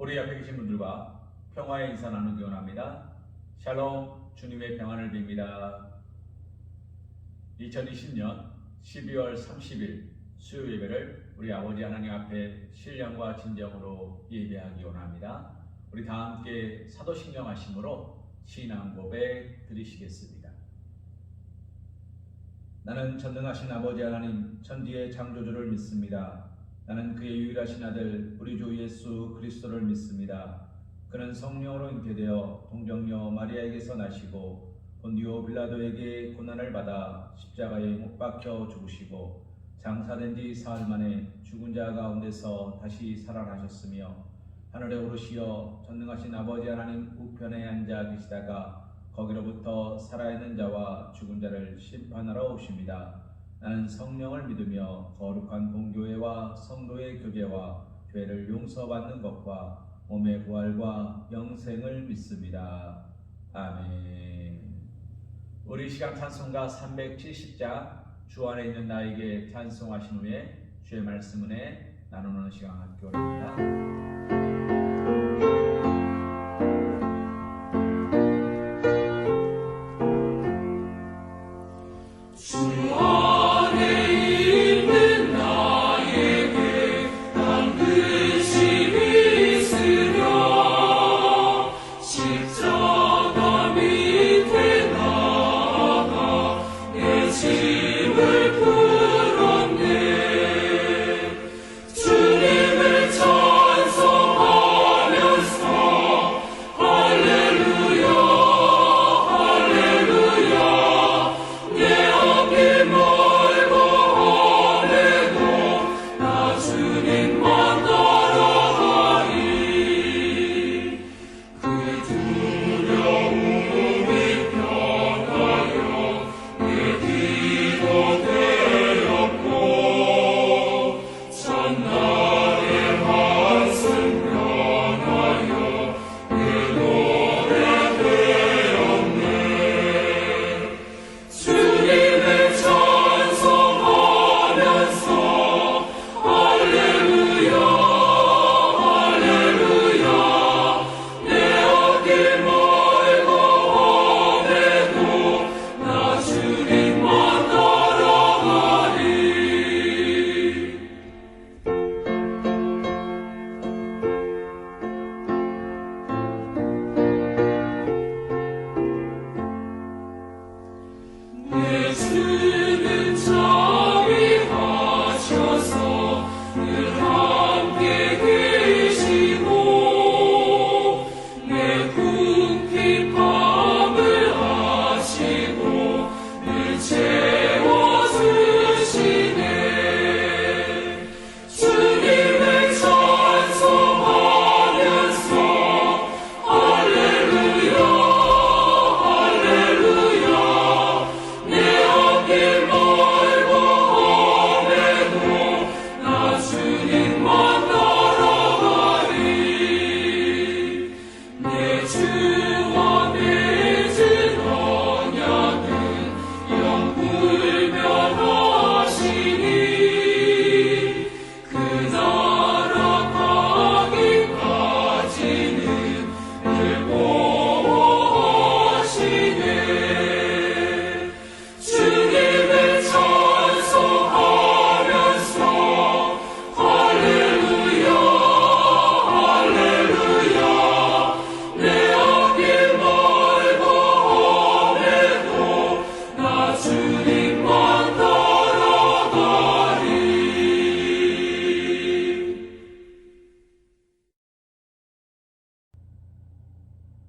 우리 옆에 계신 분들과 평화의 인사 나누기 원합니다. 샬롬, 주님의 평안을 빕니다. 2020년 12월 30일 수요 예배를 우리 아버지 하나님 앞에 신령과 진정으로 예배하기 원합니다. 우리 다 함께 사도신경 하심으로 신앙 고백 드리시겠습니다. 나는 전능하신 아버지 하나님 천지의 창조주를 믿습니다. 나는 그의 유일하신 아들 우리 주 예수 그리스도를 믿습니다. 그는 성령으로 잉태되어 동정녀 마리아에게서 나시고 본디오 빌라도에게 고난을 받아 십자가에 못 박혀 죽으시고 장사된 지 사흘 만에 죽은 자 가운데서 다시 살아나셨으며 하늘에 오르시어 전능하신 아버지 하나님 우편에 앉아 계시다가 거기로부터 살아있는 자와 죽은 자를 심판하러 오십니다. 나는 성령을 믿으며 거룩한 공교회와 성도의 교제와 죄를 용서받는 것과 몸의 부활과 영생을 믿습니다. 아멘. 우리 시간 찬송가 370장 주 안에 있는 나에게 찬송하신 후에 주의 말씀 은혜 나누는 시간 갖기 원합니다.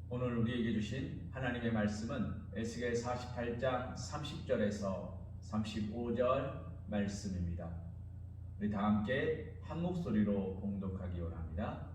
오늘 우리에게 주신 하나님의 말씀은 에스겔 48장 30절에서 35절 말씀입니다. 우리 다 함께 한 목소리로 봉독하기 원합니다.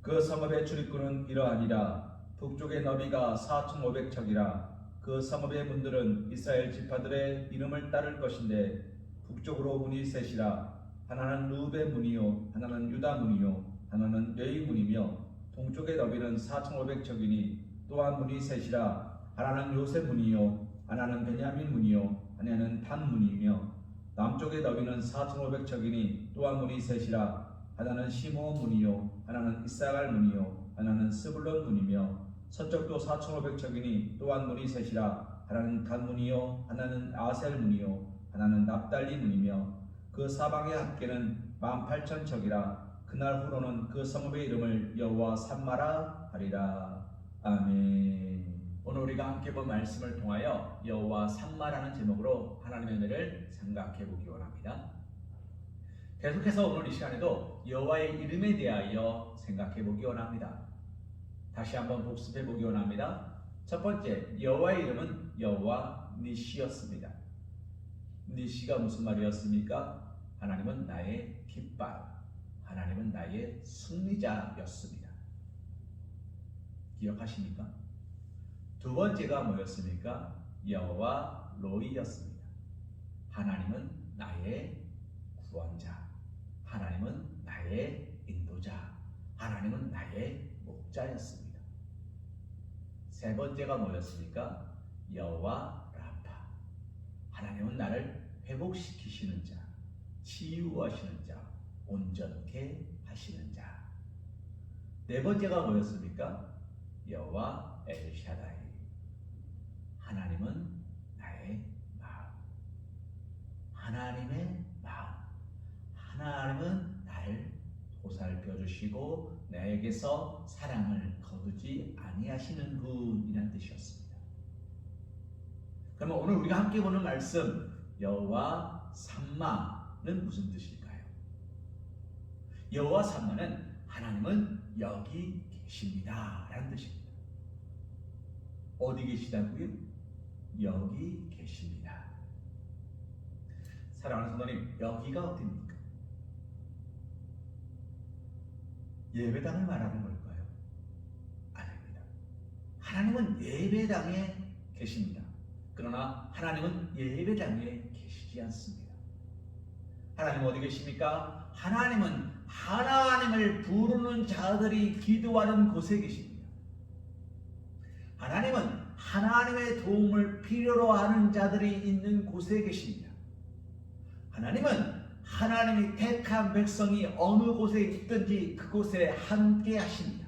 그 성읍의 출입구는 이러하니라. 북쪽의 너비가 4,500척이라. 그 성읍의 문들은 이스라엘 지파들의 이름을 따를 것인데 북쪽으로 문이 셋이라. 하나는 루벤 문이요 하나는 유다 문이요 하나는 레위 문이며 동쪽의 너비는 4,500척이니 또한 문이 셋이라. 하나는 요셉 문이요 하나는 베냐민 문이요 하나는 단 문이며 남쪽의 너비는 4,500척이니 또한 문이 셋이라. 하나는 시므온 문이요 하나는 이사갈 문이요 하나는 스불론 문이며 서쪽도 4,500척이니 또한 문이 셋이라 하나는 단 문이요 하나는 아셀 문이요 하나는 납달리 문이며 그 사방의 합계는 18,000척이라 그날 후로는 그 성읍의 이름을 여호와 삼마라 하리라. 아멘. 오늘 우리가 함께 본 말씀을 통하여 여호와 삼마라는 제목으로 하나님의 은혜를 생각해 보기 원합니다. 계속해서 오늘 이 시간에도 여호와의 이름에 대하여 생각해 보기 원합니다. 다시 한번 복습해 보기 원합니다. 첫 번째, 여호와의 이름은 여호와 니시였습니다. 니시가 무슨 말이었습니까? 하나님은 나의 깃발, 하나님은 나의 승리자였습니다. 기억하십니까? 두 번째가 뭐였습니까? 여호와 로이였습니다. 하나님은 나의 구원자, 하나님은 나의 인도자, 하나님은 나의 목자였습니다. 세 번째가 뭐였습니까? 여호와 라파, 하나님은 나를 회복시키시는 자, 치유하시는 자, 온전케 하시는 자. 네 번째가 뭐였습니까? 여호와 엘샤다이, 하나님은 나의 마음, 하나님의 마음, 하나님은 나를 보살펴 주시고 나에게서 사랑을 거두지 아니하시는 분이라는 뜻이었습니다. 그러면 오늘 우리가 함께 보는 말씀 여호와 삼마는 무슨 뜻일까요? 여호와 삼마는 하나님은 여기 계십니다 라는 뜻입니다. 어디 계시다고요? 여기 계십니다. 사랑하는 성도님, 여기가 어디입니까? 예배당을 말하는 걸까요? 아닙니다. 하나님은 예배당에 계십니다. 그러나 하나님은 예배당에 계시지 않습니다. 하나님은 어디 계십니까? 하나님은 하나님을 부르는 자들이 기도하는 곳에 계십니다. 하나님은 하나님의 도움을 필요로 하는 자들이 있는 곳에 계십니다. 하나님은 하나님이 택한 백성이 어느 곳에 있든지 그곳에 함께 하십니다.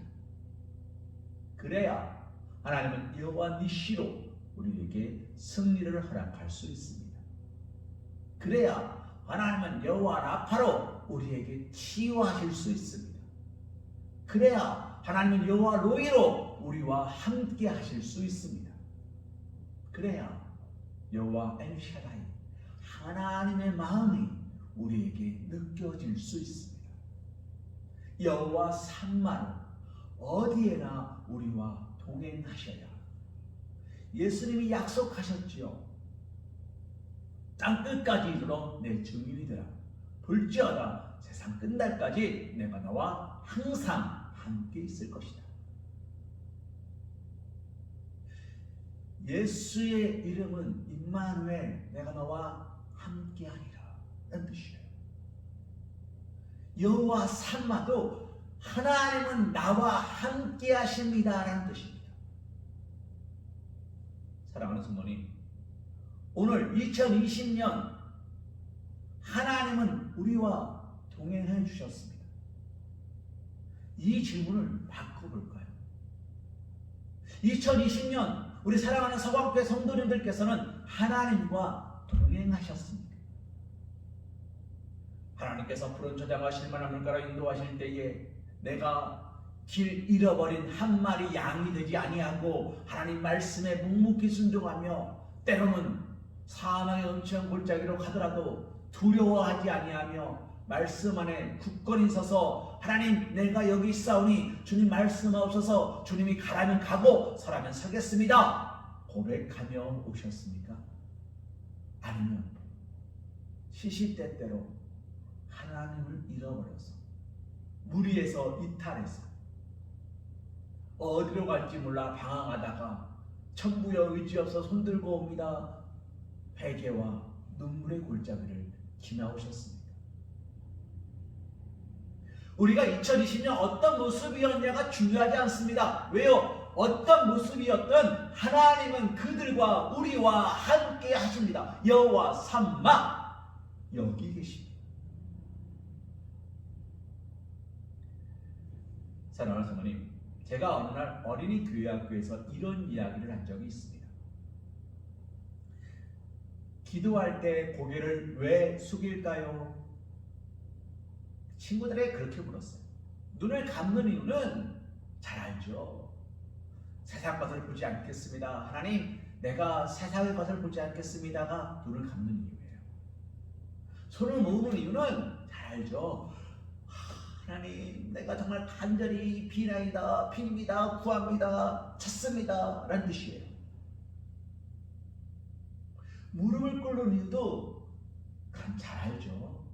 그래야 하나님은 여호와 니시로 우리에게 승리를 허락할 수 있습니다. 그래야 하나님은 여호와 라파로 우리에게 치유하실 수 있습니다. 그래야 하나님은 여호와 로이로 우리와 함께 하실 수 있습니다. 그래야 여호와 엘샤다이, 하나님의 마음이 우리에게 느껴질 수 있습니다. 여호와 삼마로 어디에나 우리와 동행하셔야 예수님이 약속하셨지요. 땅 끝까지 이르러 내 증인이 되라. 볼지어다 세상 끝날까지 내가 너와 항상 함께 있을 것이다. 예수의 이름은 임마누엘, 내가 너와 함께하리라 라는 뜻이에요. 여호와 삼마도 하나님은 나와 함께하십니다 라는 뜻입니다. 사랑하는 성도님, 오늘 2020년 하나님은 우리와 동행해 주셨습니다. 이 질문을 바꿔볼까요? 2020년 우리 사랑하는 서광교회 성도님들께서는 하나님과 동행하셨습니다. 하나님께서 푸른 저장과 실만한 물가로 인도하실 때에 내가 길 잃어버린 한 마리 양이 되지 아니하고 하나님 말씀에 묵묵히 순종하며 때로는 사망의 엄청 골짜기로 가더라도 두려워하지 아니하며 말씀 안에 굳건히 서서 하나님 내가 여기 있사오니 주님 말씀하옵소서, 주님이 가라면 가고 서라면 서겠습니다 고백하며 오셨습니까? 아니면 시시때때로 하나님을 잃어버려서 무리에서 이탈해서 어디로 갈지 몰라 방황하다가 천부여 의지 없어 손들고 옵니다. 회개와 눈물의 골짜기를 지나오셨습니다. 우리가 2020년 어떤 모습이었냐가 중요하지 않습니다. 왜요? 어떤 모습이었든 하나님은 그들과 우리와 함께 하십니다. 여호와 삼마 여기 계십니다. 사랑하는 성도님, 제가 어느 날 어린이 교회학교에서 이런 이야기를 한 적이 있습니다. 기도할 때 고개를 왜 숙일까요? 친구들에게 그렇게 물었어요. 눈을 감는 이유는 잘 알죠. 세상 것을 보지 않겠습니다. 하나님, 내가 세상의 것을 보지 않겠습니다가 눈을 감는 이유예요. 손을 모으는 이유는 잘 알죠. 하나님, 내가 정말 간절히 비나이다, 빕니다, 구합니다, 찾습니다 라는 뜻이에요. 무릎을 꿇는 이유도 그럼 잘 알죠.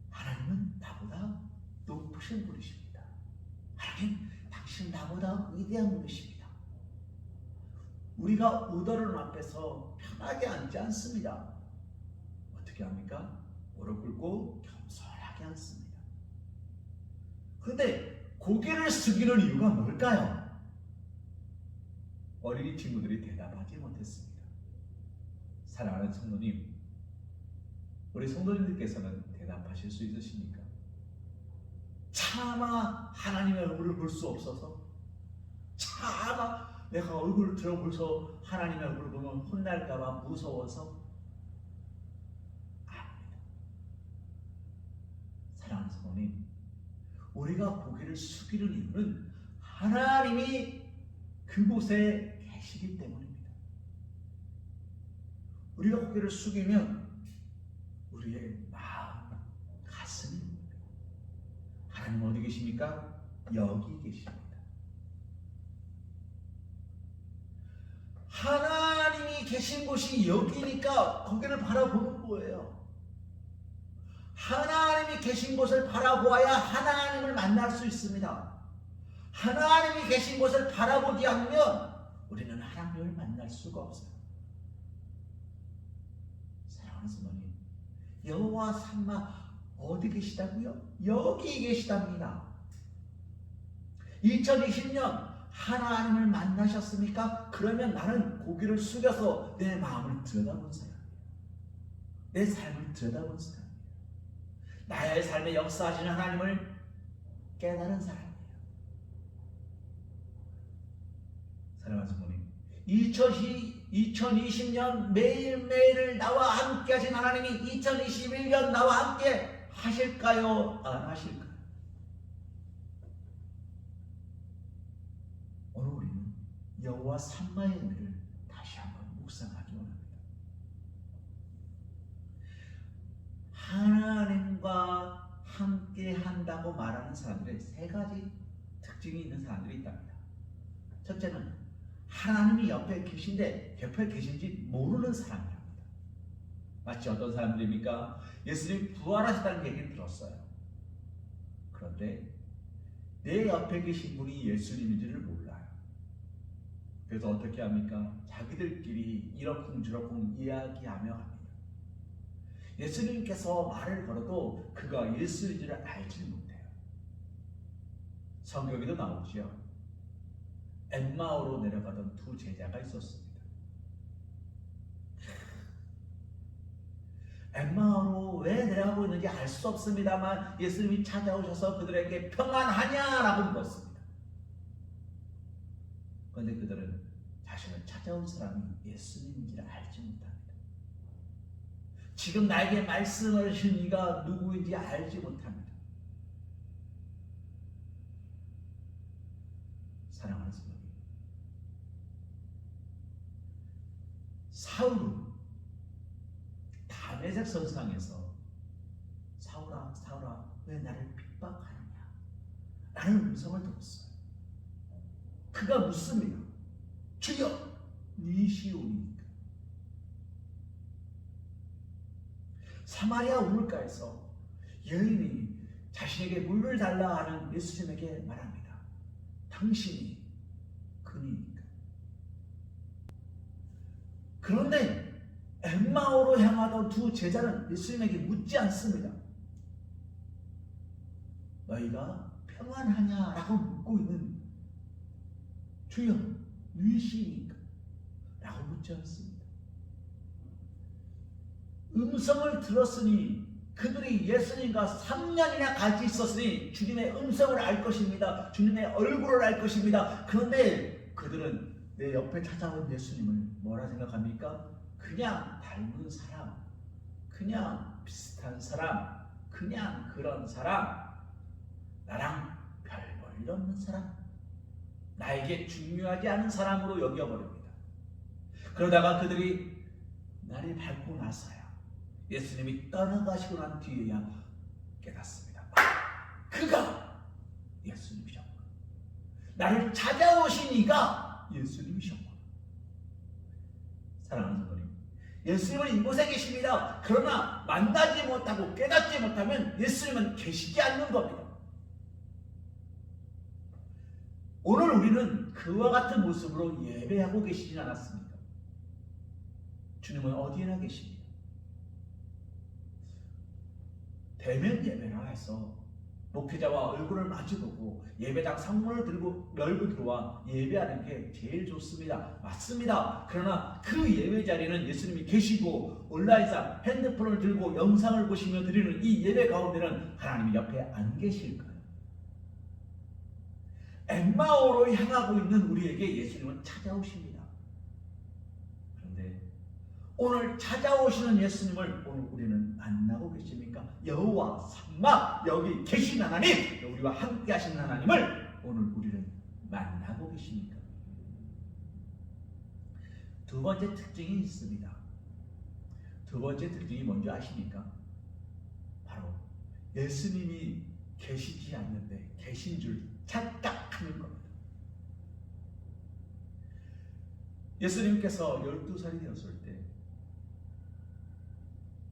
하나님은 나보다 높으신 분이십니다. 하나님, 당신은 나보다 위대한 분이십니다. 우리가 의도론 앞에서 편하게 앉지 않습니다. 어떻게 합니까? 무릎 꿇고 겸손하게 앉습니다. 그런데 고개를 숙이는 이유가 뭘까요? 어린이 친구들이 대답하지 못했습니다. 사랑하는 성도님, 우리 성도님들께서는 대답하실 수 있으십니까? 차마 하나님의 얼굴을 볼 수 없어서, 차마 내가 얼굴을 들어보서 하나님의 얼굴을 보면 혼날까봐 무서워서, 아닙니다. 사랑하는 성도님, 우리가 고개를 숙이는 이유는 하나님이 그곳에 계시기 때문입니다. 우리가 고개를 숙이면 우리의 마음, 가슴이 하나님 어디 계십니까? 여기 계십니다. 하나님이 계신 곳이 여기니까 거기를 바라보는 거예요. 하나님이 계신 곳을 바라보아야 하나님을 만날 수 있습니다. 하나님이 계신 곳을 바라보지 않으면 우리는 하나님을 만날 수가 없어요. 사랑하는 성도님, 여호와 삼마 어디 계시다고요? 여기 계시답니다. 2020년 하나님을 만나셨습니까? 그러면 나는 고개를 숙여서 내 마음을 들여다본 사람이에요. 내 삶을 들여다본 사람이에요. 나의 삶에 역사하시는 하나님을 깨달은 사람이에요. 사랑하는 성도님, 2020년 매일매일을 나와 함께 하신 하나님이 2021년 나와 함께 하실까요? 안 하실까요? 오늘 우리는 여호와 삼마의 의미를 다시 한번 묵상하기 원합니다. 하나님과 함께 한다고 말하는 사람들의 세 가지 특징이 있는 사람들이 있답니다. 첫째는 하나님이 옆에 계신데 옆에 계신지 모르는 사람이랍니다. 마치 어떤 사람들입니까? 예수님이 부활하셨다는 얘기를 들었어요. 그런데 내 옆에 계신 분이 예수님인지를 몰라요. 그래서 어떻게 합니까? 자기들끼리 이러쿵저러쿵 이야기하며 합니다. 예수님께서 말을 걸어도 그가 예수인지를 알지 못해요. 성경에도 나오죠. 엠마오로 내려가던 두 제자가 있었습니다. 엠마오로 왜 내려가고 있는지 알 수 없습니다만 예수님이 찾아오셔서 그들에게 평안하냐라고 물었습니다. 그런데 그들은 자신을 찾아온 사람이 예수님인지를 알지 못합니다. 지금 나에게 말씀을 하신 이가 누구인지 알지 못합니다. 사랑하는 성도, 사울은 다메섹 선상에서 사울아 사울아 왜 나를 핍박하느냐 라는 음성을 들었어요. 그가 묻습니다. 주여 니시오니까. 사마리아 우물가에서 여인이 자신에게 물을 달라 하는 예수님에게 말합니다. 당신이 그니까. 그런데 엠마오로 향하던 두 제자는 예수님에게 묻지 않습니다. 너희가 평안하냐라고 묻고 있는 주여 누이시니까 라고 묻지 않습니다. 음성을 들었으니 그들이 예수님과 3년이나 같이 있었으니 주님의 음성을 알 것입니다. 주님의 얼굴을 알 것입니다. 그런데 그들은 내 옆에 찾아온 예수님을 뭐라 생각합니까? 그냥 닮은 사람, 그냥 비슷한 사람, 그냥 그런 사람, 나랑 별 볼일 없는 사람, 나에게 중요하지 않은 사람으로 여겨버립니다. 그러다가 그들이 날이 밝고 나서야, 예수님이 떠나가시고 난 뒤에야 깨닫습니다. 그가 예수님이셨구나. 나를 찾아오신 이가 예수님이셨구나. 사랑하는 성도님, 예수님은 이곳에 계십니다. 그러나 만나지 못하고 깨닫지 못하면 예수님은 계시지 않는 겁니다. 오늘 우리는 그와 같은 모습으로 예배하고 계시진 않았습니까? 주님은 어디에나 계십니다. 대면 예배라 해서 목회자와 얼굴을 마주보고 예배당 상문을 들고 열고 들어와 예배하는 게 제일 좋습니다. 맞습니다. 그러나 그 예배 자리는 예수님이 계시고 온라인상 핸드폰을 들고 영상을 보시며 드리는 이 예배 가운데는 하나님이 옆에 안 계실까요? 엠마오로 향하고 있는 우리에게 예수님은 찾아오십니다. 그런데 오늘 찾아오시는 예수님을 오늘 우리는 만나고 계십니까? 여호와 삼마, 여기 계신 하나님, 우리와 함께 하시는 하나님을 오늘 우리는 만나고 계십니까? 두 번째 특징이 있습니다. 두 번째 특징이 뭔지 아십니까? 바로 예수님이 계시지 않는데 계신 줄 착각하는 겁니다. 예수님께서 12살이 되었을 때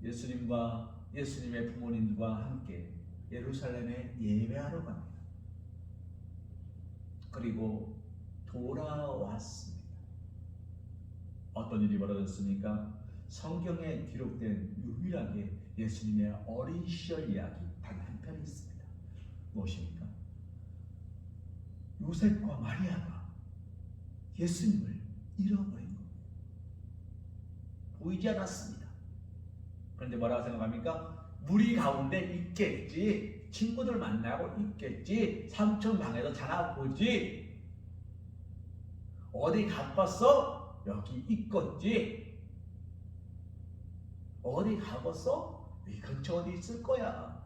예수님과 예수님의 부모님과 함께 예루살렘에 예배하러 갑니다. 그리고 돌아왔습니다. 어떤 일이 벌어졌습니까? 성경에 기록된 유일하게 예수님의 어린 시절 이야기 단 한 편이 있습니다. 무엇입니까? 요셉과 마리아가 예수님을 잃어버린 겁니다. 보이지 않았습니다. 그런데 뭐라고 생각합니까? 무리 가운데 있겠지, 친구들 만나고 있겠지, 삼촌 방에서 자나 보지, 어디 가봤어? 여기 있겠지, 어디 가봤어? 이 근처 어디 있을 거야.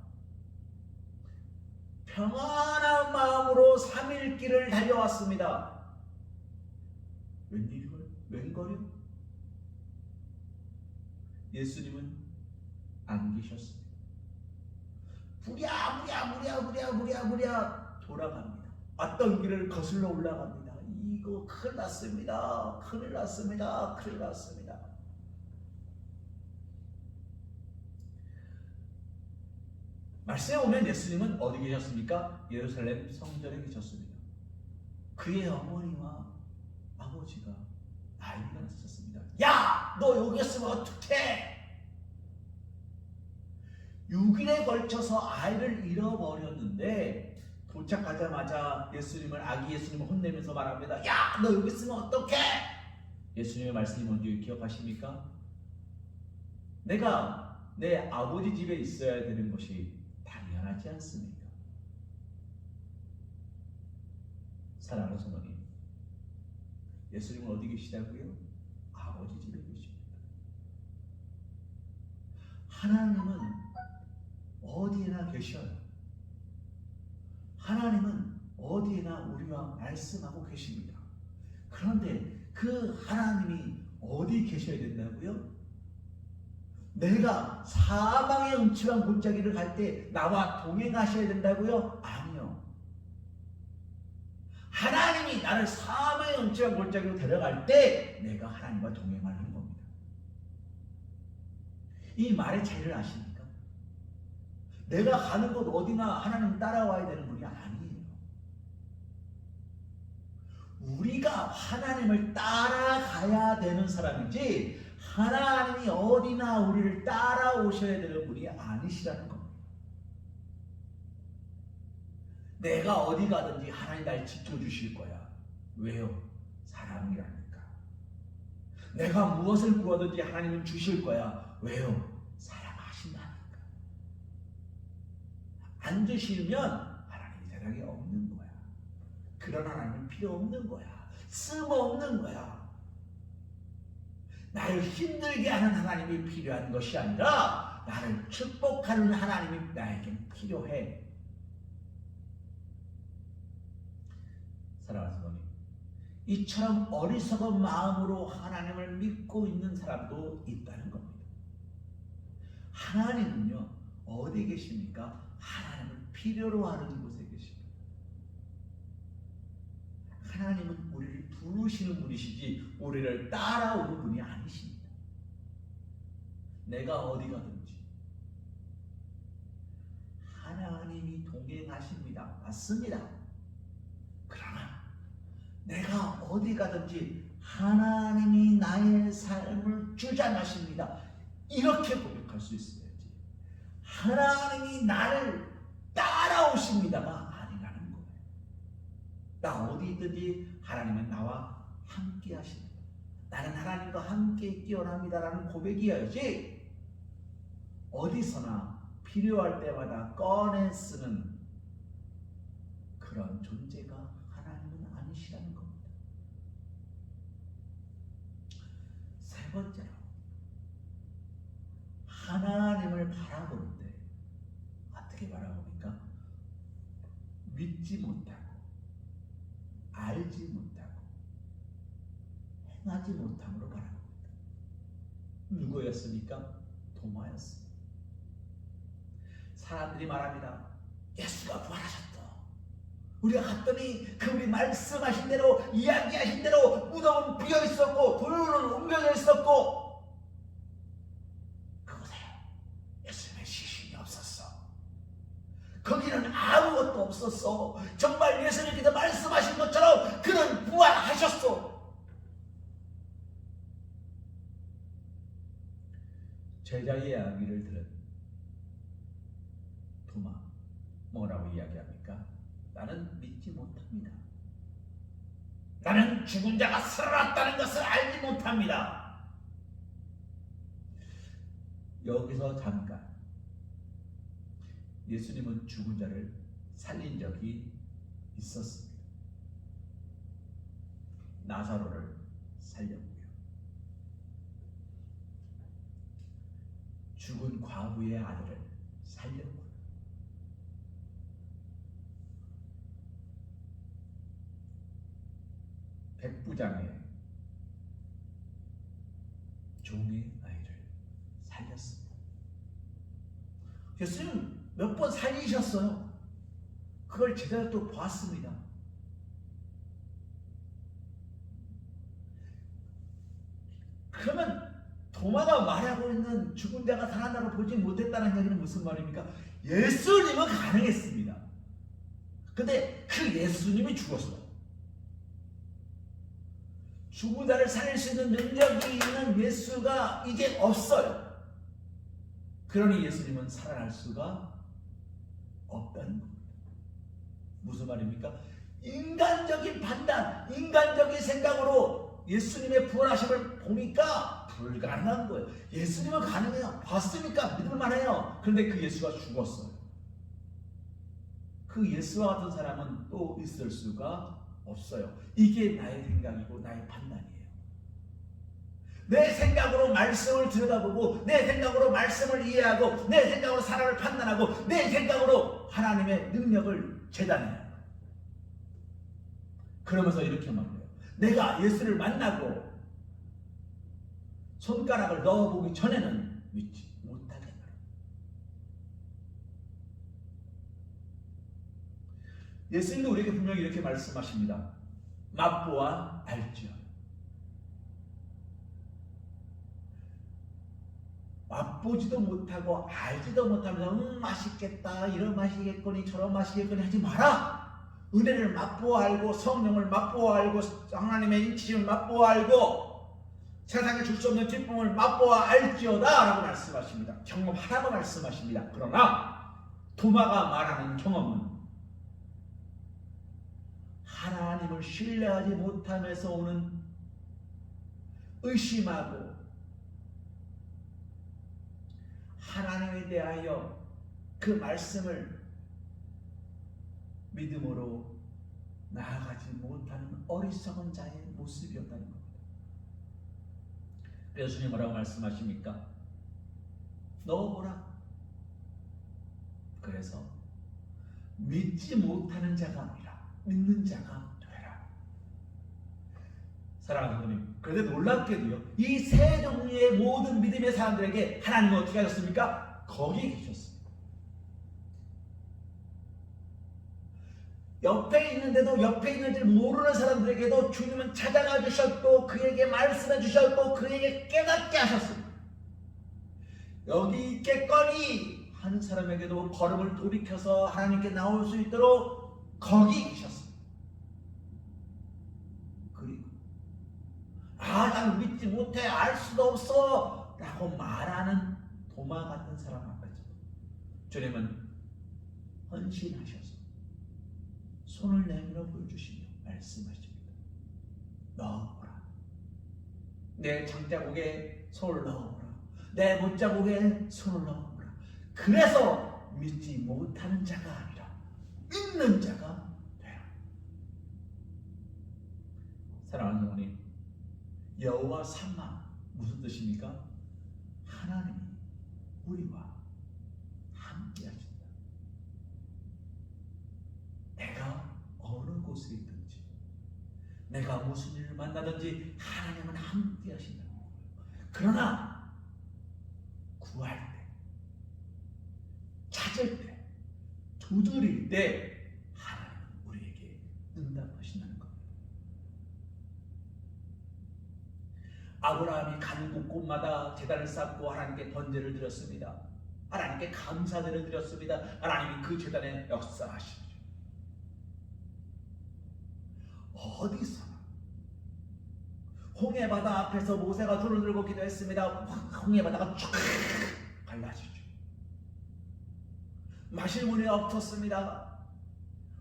평안한 마음으로 3일 길을 달려왔습니다. 웬걸요? 예수님은 안 계셨습니다. 부랴 돌아갑니다. 어떤 길을 거슬러 올라갑니다. 이거 큰일 났습니다. 큰일 났습니다. 큰일 났습니다. 말씀에 보면 예수님은 어디 계셨습니까? 예루살렘 성전에 계셨습니다. 그의 어머니와 아버지가 난리가 났었습니다. 야! 너 여기 있으면 어떡해? 6일에 걸쳐서 아이를 잃어버렸는데 도착하자마자 아기 예수님을 혼내면서 말합니다. 야! 너 여기 있으면 어떡해? 예수님의 말씀이 뭔지 기억하십니까? 내가 내 아버지 집에 있어야 되는 것이 당연하지 않습니까? 사랑하는 성도님, 예수님은 어디 계시다고요? 아버지 집에 계십니다. 하나님은 어디에나 계셔요. 하나님은 어디에나 우리와 말씀하고 계십니다. 그런데 그 하나님이 어디 계셔야 된다고요? 내가 사망의 음침한 골짜기를 갈 때 나와 동행하셔야 된다고요? 아니요. 하나님이 나를 사망의 음침한 골짜기로 데려갈 때 내가 하나님과 동행하는 겁니다. 이 말의 차이를 아십니까? 내가 가는 곳 어디나 하나님 따라와야 되는 분이 아니에요. 우리가 하나님을 따라가야 되는 사람이지 하나님이 어디나 우리를 따라오셔야 되는 분이 아니시라는 겁니다. 내가 어디 가든지 하나님 날 지켜주실 거야. 왜요? 사랑이라니까. 내가 무엇을 구하든지 하나님은 주실 거야. 왜요? 사랑하신다니까. 안 주시면 하나님이 세상에 없는 거야. 그런 하나님은 필요 없는 거야. 쓸모없는 거야. 나를 힘들게 하는 하나님이 필요한 것이 아니라 나를 축복하는 하나님이 나에겐 필요해. 사랑하는 성도님, 이처럼 어리석은 마음으로 하나님을 믿고 있는 사람도 있다는 겁니다. 하나님은요, 어디 계십니까? 하나님을 필요로 하는 곳에 계십니다. 하나님은 우리를 부르시는 분이시지 우리를 따라오는 분이 아니십니다. 내가 어디 가든지 하나님이 동행하십니다. 맞습니다. 그러나 내가 어디 가든지 하나님이 나의 삶을 주장하십니다. 이렇게 고백할 수 있어야지. 하나님이 나를 따라오십니다가 아니라는 거예요. 나 어디 있든지 하나님은 나와 함께 하십니다. 나는 하나님과 함께 있기 원합니다라는 고백이어야지, 어디서나 필요할 때마다 꺼내 쓰는 그런 존재가 하나님은 아니시라는 겁니다. 세 번째로, 하나님을 바라보는데 어떻게 바라봅니까? 믿지 못하고 알지 못하고 행하지 못함으로 바라봅니다. 누구였습니까? 도마였습니다. 사람들이 말합니다. 예수가 부활하셨다. 우리가 갔더니 그분이 말씀하신 대로, 이야기하신 대로 무덤은 비어 있었고 돌로는 옮겨져 있었고 그곳에 예수님의 시신이 없었어. 거기는 아무것도 없었어. 정말 예수님께서 말씀하신 것처럼 그는 부활하셨어. 제자의 이야기를 들은 도마, 뭐라고 이야기합니까? 나는 믿지 못합니다. 나는 죽은 자가 살아났다는 것을 알지 못합니다. 여기서 잠깐, 예수님은 죽은 자를 살린 적이 있었습니다. 나사로를 살렸고요. 죽은 과부의 아들을 살렸고요. 백부장의 종의 아이를 살렸습니다. 예수님 몇 번 살리셨어요. 그걸 제자들 또 보았습니다. 그러면 도마가 말하고 있는 죽은 자가 살아나고 보지 못했다는 얘기는 무슨 말입니까? 예수님은 가능했습니다. 근데 그 예수님이 죽었어요. 죽은 자를 살릴 수 있는 능력이 있는 예수가 이제 없어요. 그러니 예수님은 살아날 수가 없다는 겁니다. 무슨 말입니까? 인간적인 판단, 인간적인 생각으로 예수님의 부활하심을 보니까 불가능한 거예요. 예수님은 가능해요. 봤으니까 믿을만해요. 그런데 그 예수가 죽었어요. 그 예수와 같은 사람은 또 있을 수가 없어요. 이게 나의 생각이고 나의 판단이에요. 내 생각으로 말씀을 들여다보고, 내 생각으로 말씀을 이해하고, 내 생각으로 사람을 판단하고, 내 생각으로 하나님의 능력을 재단해요. 그러면서 이렇게 말해요. 내가 예수를 만나고 손가락을 넣어보기 전에는 믿지 못하겠노라. 예수님도 우리에게 분명히 이렇게 말씀하십니다. 맛보아 알지어다. 맛보지도 못하고 알지도 못하면서 맛있겠다, 이런 맛이겠거니 저런 맛이겠거니 하지 마라. 은혜를 맛보아 알고, 성령을 맛보아 알고, 하나님의 인치심을 맛보아 알고, 세상에 줄 수 없는 기쁨을 맛보아 알지어다 라고 말씀하십니다. 경험하라고 말씀하십니다. 그러나 도마가 말하는 경험은 하나님을 신뢰하지 못함에서 오는 의심하고, 하나님에 대하여 그 말씀을 믿음으로 나아가지 못하는 어리석은 자의 모습이었다는 겁니다. 예수님 뭐라고 말씀하십니까? 넣어보라. 그래서 믿지 못하는 자가 아니라 믿는 자가 되라. 사랑하는 성도님, 그런데 놀랍게도요, 이 세 종류의 모든 믿음의 사람들에게 하나님은 어떻게 하셨습니까? 거기 계셨습니다. 옆에 있는데도 옆에 있는 줄 모르는 사람들에게도 주님은 찾아가 주셨고 그에게 말씀해 주셨고 그에게 깨닫게 하셨습니다. 여기 있겠거니 하는 사람에게도 걸음을 돌이켜서 하나님께 나올 수 있도록 거기 계셨습니다. 그리고 나는 믿지 못해, 알 수도 없어 라고 말하는 도마 같은 사람 앞에서 주님은 헌신하셔서 손을 내밀어 보여주시며 말씀하십니다. 넣어보라. 내 장자국에 손을 넣어보라. 내 못자국에 손을 넣어보라. 그래서 믿지 못하는 자가 아니라 믿는 자가 되라. 사랑하는 성도님, 여호와 삼마 무슨 뜻입니까? 하나님이 우리와 함께 하신다. 내가 어느 곳에 있든지, 내가 무슨 일을 만나든지 하나님은 함께 하신다는 거예요. 그러나 구할 때, 찾을 때, 두드릴 때 하나님은 우리에게 응답하신다는 겁니다. 아브라함이 가는 곳곳마다 제단을 쌓고 하나님께 번제를 드렸습니다. 하나님께 감사를 드렸습니다. 하나님이 그 제단에 역사하시죠. 어디서나 홍해바다 앞에서 모세가 손을 들고 기도했습니다. 홍해바다가 쫙 갈라지죠. 마실 물이 없었습니다.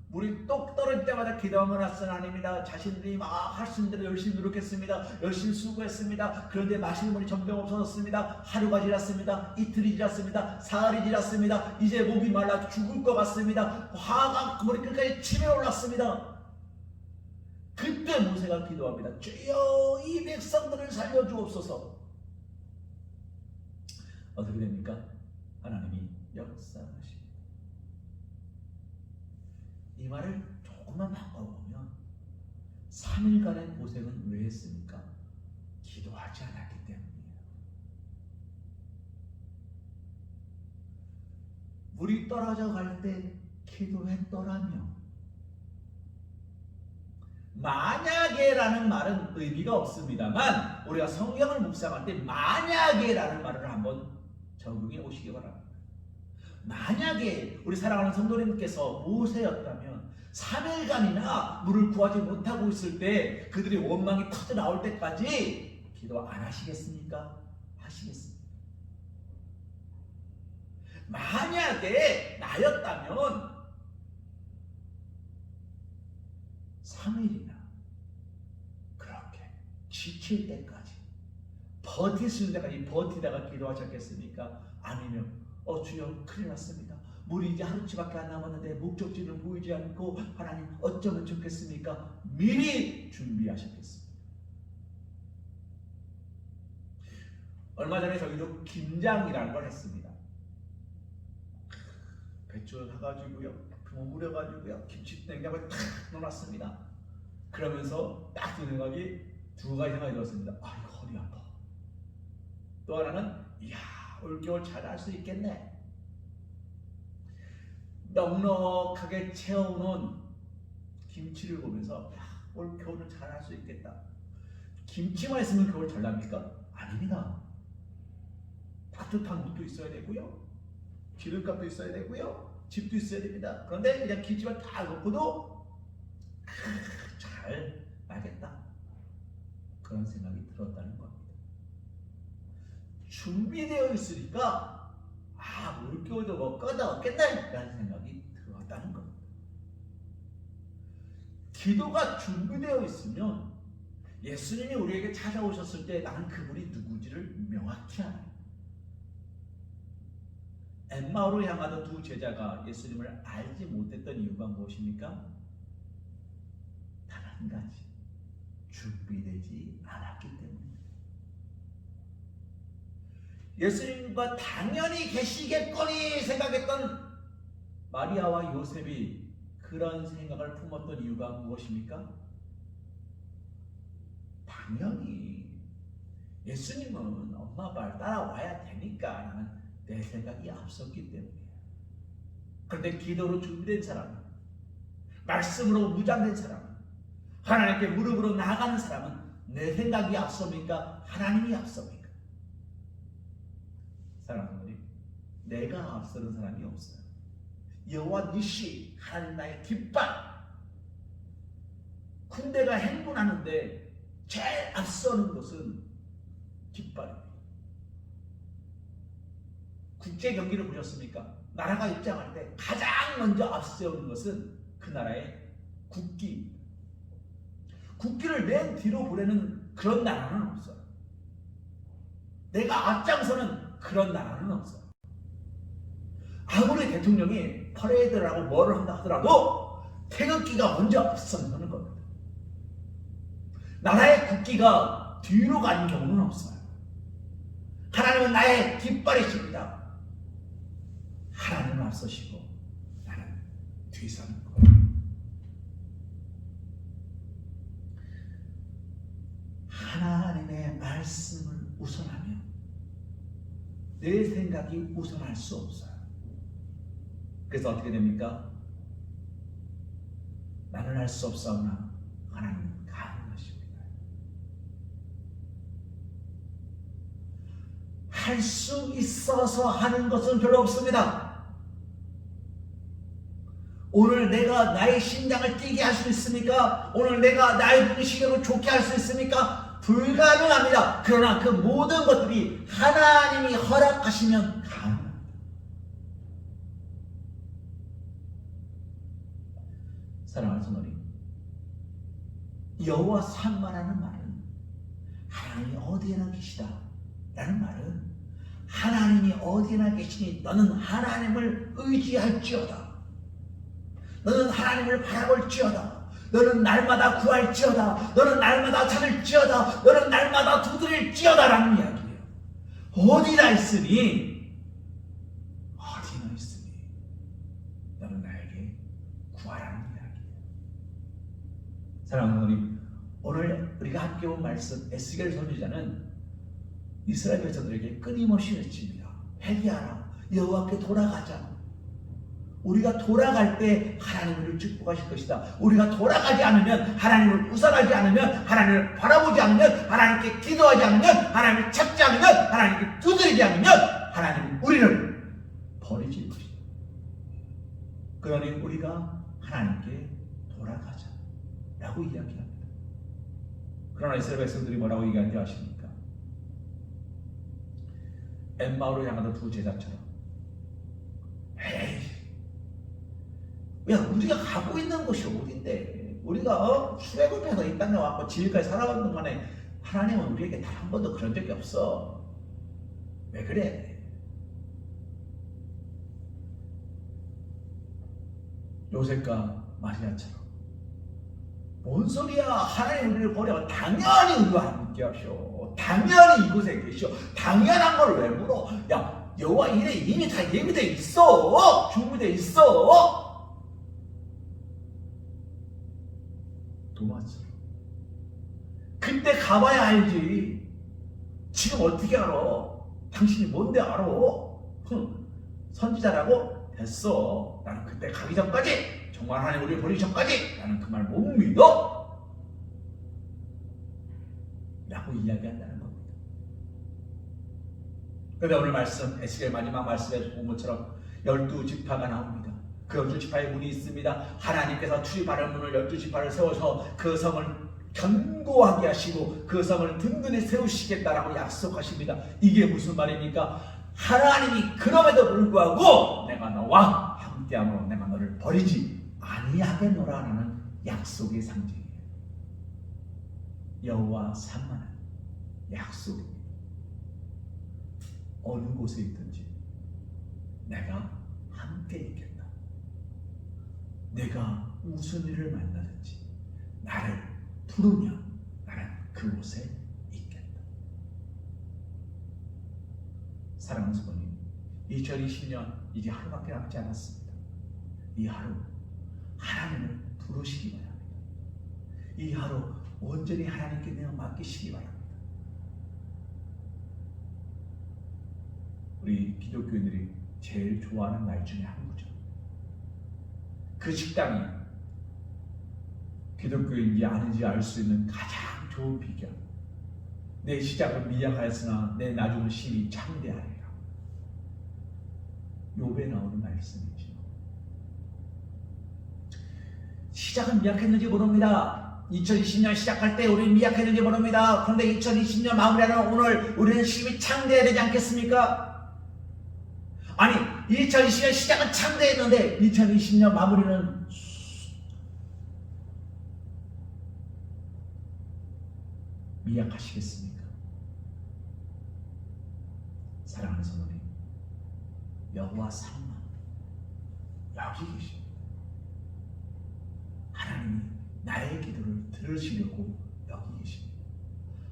물이 똑 떨어질 때마다 기도하면 하나님입니다. 자신들이 막 할 수 있는 대로 열심히 노력했습니다. 열심히 수고했습니다. 그런데 마실 물이 점점 없어졌습니다. 하루가 지났습니다. 이틀이 지났습니다. 사흘이 지났습니다. 이제 목이 말라 죽을 것 같습니다. 화가 머리끝까지 치밀어 올랐습니다. 그때 모세가 기도합니다. 주여, 이 백성들을 살려주옵소서. 어떻게 됩니까? 하나님이 역사하십니다. 이 말을 조금만 바꿔보면 3일간의 고생은 왜 했습니까? 기도하지 않았기 때문이에요. 물이 떨어져 갈 때 기도했더라면, 만약에라는 말은 의미가 없습니다만 우리가 성경을 묵상할 때 만약에라는 말을 한번 적용해 보시기 바랍니다. 만약에 우리 사랑하는 성도님께서 모세였다면 3일간이나 물을 구하지 못하고 있을 때 그들이 원망이 터져 나올 때까지 기도 안 하시겠습니까? 하시겠습니다. 만약에 나였다면 3일이나 그렇게 지칠 때까지, 버틸 수 있는 데까지 버티다가 기도하셨겠습니까? 아니면 주여, 큰일 났습니다. 물이 이제 하루치밖에 안 남았는데 목적지는 보이지 않고 하나님 어쩌면 좋겠습니까? 미리 준비하셨겠습니다. 얼마 전에 저희도 김장이라는 걸 했습니다. 배추를 사가지고요, 버무려가지고요, 김치 냉장고에 탁 넣어놨습니다. 그러면서 딱 두 가지 생각이 들었습니다. 이거 허리 아파. 또 하나는, 이야, 올겨울 잘할 수 있겠네. 넉넉하게 채워놓은 김치를 보면서 올겨울은 잘할 수 있겠다. 김치만 있으면 겨울 잘 납니까? 아닙니다. 따뜻한 옷도 있어야 되고요, 기름값도 있어야 되고요, 집도 있어야 됩니다. 그런데 그냥 김치만 다 넣고도 잘 나겠다, 그런 생각이 들었다는 겁니다. 준비되어 있으니까 올겨울도 뭐 꺼다 없겠네 라는 생각이 들었다는 겁니다. 기도가 준비되어 있으면 예수님이 우리에게 찾아오셨을 때 나는 그분이 누구지를 명확히 알아요. 엠마오로 향하던 두 제자가 예수님을 알지 못했던 이유가 무엇입니까? 단 한 가지, 준비되지 않았기 때문입니다. 예수님과 당연히 계시겠거니 생각했던 마리아와 요셉이 그런 생각을 품었던 이유가 무엇입니까? 당연히 예수님은 엄마 아빠를 따라와야 되니까 라는 내 생각이 앞섰기 때문이에요. 그런데 기도로 준비된 사람은, 말씀으로 무장된 사람은, 하나님께 무릎으로 나아가는 사람은 내 생각이 앞섭니까? 하나님이 앞섭니까? 사랑하는 분이, 내가 앞서는 사람이 없어요. 여호와 니시, 하나님 나의 깃발. 군대가 행군하는데 제일 앞서는 것은 깃발입니다. 국제 경기를 보셨습니까? 나라가 입장할 때 가장 먼저 앞세우는 것은 그 나라의 국기입니다. 국기를 맨 뒤로 보내는 그런 나라는 없어요. 내가 앞장서는 그런 나라는 없어요. 아무리 대통령이 퍼레이드를 하고 뭐를 한다 하더라도 태극기가 먼저 앞서는 겁니다. 나라의 국기가 뒤로 가는 경우는 없어요. 하나님은 나의 깃발이십니다. 하나님은 앞서시고 나는 뒤서는 거예요. 하나님의 말씀을 우선하면 내 생각이 우선할 수 없어요. 그래서 어떻게 됩니까? 나는 할 수 없사오나 하나님은 가능하십니다. 할 수 있어서 하는 것은 별로 없습니다. 오늘 내가 나의 심장을 뛰게 할 수 있습니까? 오늘 내가 나의 눈시경을 좋게 할 수 있습니까? 불가능합니다. 그러나 그 모든 것들이 하나님이 허락하시면 가능합니다. 사랑하는 성도님, 여호와 삼마라는 말은 하나님이 어디에나 계시다 라는 말은 하나님이 어디에나 계시니 너는 하나님을 의지할지어다. 너는 하나님을 바라볼지어다. 너는 날마다 구할지어다. 너는 날마다 찾을지어다. 너는 날마다 두드릴지어다 라는 이야기예요. 어디나 있으니 너는 나에게 구하라는 이야기예요. 사랑하는 하나님, 오늘 우리가 함께 본 말씀 에스겔 선지자는 이스라엘 백성들에게 끊임없이 외칩니다. 회개하라. 여호와께 돌아가자. 우리가 돌아갈 때 하나님을 축복하실 것이다. 우리가 돌아가지 않으면, 하나님을 우선하지 않으면, 하나님을 바라보지 않으면, 하나님께 기도하지 않으면, 하나님을 찾지 않으면, 하나님께 두드리지 않으면 하나님은 우리를 버리실 것이다. 그러니 우리가 하나님께 돌아가자 라고 이야기합니다. 그러나 이스라엘 백성들이 뭐라고 얘기하는지 아십니까? 엠마오로 향하던 두 제자처럼, 에이, 야, 우리가 가고 있는 곳이 어딘데? 우리가 출애굽해서 이 땅에 왔고 지금까지 살아가는 동안에 하나님은 우리에게 단 한 번도 그런 적이 없어. 왜 그래? 요셉과 마리아처럼. 뭔 소리야? 하나님 우리를 버려. 당연히 우리와 함께 하셔. 당연히 이곳에 계셔. 당연한 걸 왜 물어? 야, 여호와 일에 이미 다 예비돼 있어. 준비돼 있어. 도마처럼. 그때 가봐야 알지. 지금 어떻게 알아? 당신이 뭔데 알아? 선지자라고? 됐어. 나는 그때 가기 전까지, 정말 하나님 우리를 버리기 전까지 나는 그 말 못 믿어 라고 이야기한다는 겁니다. 그런데 오늘 말씀, 에스겔 마지막 말씀에 본 것처럼 12지파가 나옵니다. 그 12지파의 문이 있습니다. 하나님께서 출입하는 문을 12지파를 세워서 그 성을 견고하게 하시고 그 성을 든든히 세우시겠다라고 약속하십니다. 이게 무슨 말입니까? 하나님이 그럼에도 불구하고 내가 너와 함께함으로 내가 너를 버리지 아니하겠노라라는 약속의 상징이에요. 여호와 삼마는 약속입니다. 어느 곳에 있든지 내가 함께 있겠다. 내가 무슨 일을 만나든지 나를 부르면 나는 그곳에 있겠다. 사랑하는 성도님, 2020년 이제 하루밖에 남지 않았습니다. 이 하루 하나님을 부르시기 바랍니다. 이 하루 온전히 하나님께 내어 맡기시기 바랍니다. 우리 기독교인들이 제일 좋아하는 말 중에 한 구죠. 그 식당이 기독교인지 아닌지 알 수 있는 가장 좋은 비결. 내 시작은 미약하였으나 내 나중은 심히 창대하리라. 욥에 나오는 말씀이죠. 시작은 미약했는지 모릅니다. 2020년 시작할 때 우리는 미약했는지 모릅니다. 그런데 2020년 마무리하는 오늘 우리는 심히 창대해야 되지 않겠습니까? 아니, 2020년 시작은 창대했는데 2020년 마무리는 미약하시겠습니까? 사랑하는 성도님, 여호와 삼마 여기 계십니다. 하나님이 나의 기도를 들으시려고 여기 계십니다.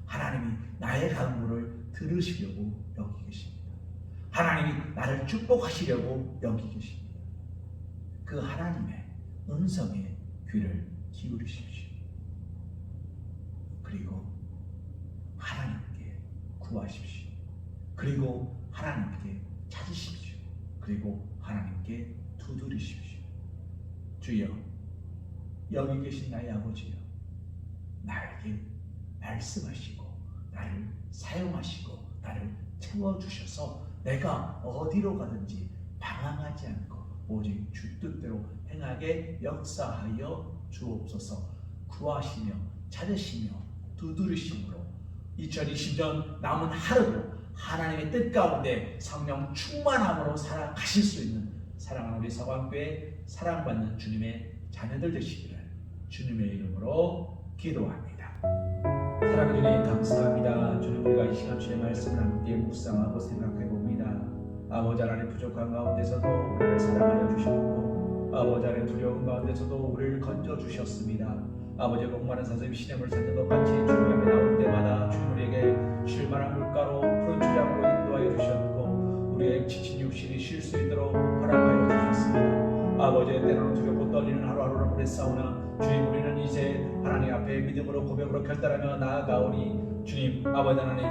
하나님이 나의 간구를 들으시려고 여기 계십니다. 하나님이 나를 축복하시려고 여기 계십니다. 그 하나님의 음성에 귀를 기울이십시오. 그리고 하나님께 구하십시오. 그리고 하나님께 찾으십시오. 그리고 하나님께 두드리십시오. 주여, 여기 계신 나의 아버지여, 나에게 말씀하시고 나를 사용하시고 나를 채워주셔서 내가 어디로 가든지 방황하지 않고 오직 주 뜻대로 행하게 역사하여 주옵소서. 구하시며 찾으시며 두드리심으로 2020년 남은 하루도 하나님의 뜻 가운데 성령 충만함으로 살아가실 수 있는 사랑하는 우리 서강교회 사랑받는 주님의 자녀들 되시기를 주님의 이름으로 기도합니다. 사랑하는 주님, 감사합니다. 주님, 우리가 이 시간 주의 말씀을 함께 묵상하고 생각해 봅니다. 아버지 하나님, 부족한 가운데서도 우리를 사랑하여 주셨고 아버지 하나님, 두려운 가운데서도 우리를 건져 주셨습니다. 아버지, 목마른 사슴이 시냇물 찾는 것 같이 주님의 나올 때마다 주님 우리에게 쉴만한 물가로 푸른 초장으로 인도하여 주셨고 우리의 지친 육신이 쉴 수 있도록 허락하여 주셨습니다. 아버지, 때로는 두렵고 떨리는 하루하루를 보냈사오나 주님, 우리는 이제 하나님 앞에 믿음으로 고백으로 결단하며 나아가오니 주님, 아버지 하나님,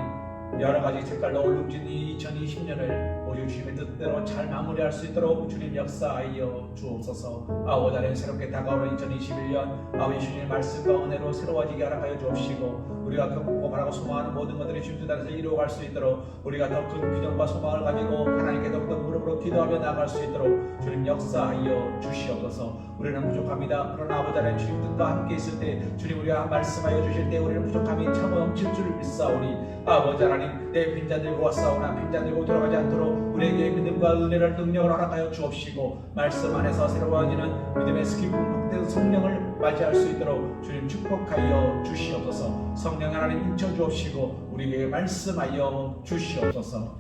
여러 가지 색깔로 얼룩진 이 2020년을 오직 주님의 뜻대로 잘 마무리할 수 있도록 주님 역사하여 주옵소서. 아버지 하나님, 새롭게 다가오는 2021년 아버지 주님의 말씀과 은혜로 새로워지게 허락하여 주옵시고 우리가 겪고 바라고 소망하는 모든 것들이 주님 뜻 안에서 이루어갈 수 있도록 우리가 더 큰 비전과 소망을 가지고 하나님께 더욱더 무릎으로 기도하며 나아갈 수 있도록 주님 역사하여 주시옵소서. 우리는 부족합니다. 그러나 아버지 하나님, 주님 뜻과 함께 있을 때 주님 우리가 말씀하여 주실 때 우리는 부족함이 참 넘칠 줄을 믿사오니 아버지 하나님, 내 빈잔 들고 왔사오나 빈잔 들고 돌아가지 않도록 우리에게 믿음과 은혜를 능력을 허락하여 주옵시고 말씀 안에서 새로워지는 믿음의 스키품 확대된 성령을 맞이할 수 있도록 주님 축복하여 주시옵소서. 성령 하나님 인쳐 주옵시고 우리에게 말씀하여 주시옵소서.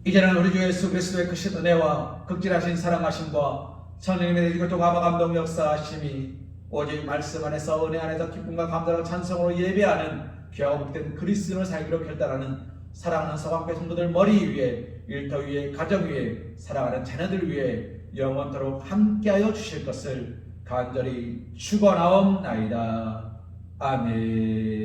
이제는 우리 주 예수 그리스도의 크신 은혜와 극진하신 사랑하심과 성령님의 교통감화 감동 역사하심이 오직 말씀 안에서 은혜 안에서 기쁨과 감사와 찬송으로 예배하는 귀하고 복된 그리스도인을 살기로 결단하는 사랑하는 서강교회 성도들 머리 위에, 일터 위에, 가정 위에, 사랑하는 자녀들 위에 영원토록 함께하여 주실 것을 간절히 축원하옵나이다. 아멘.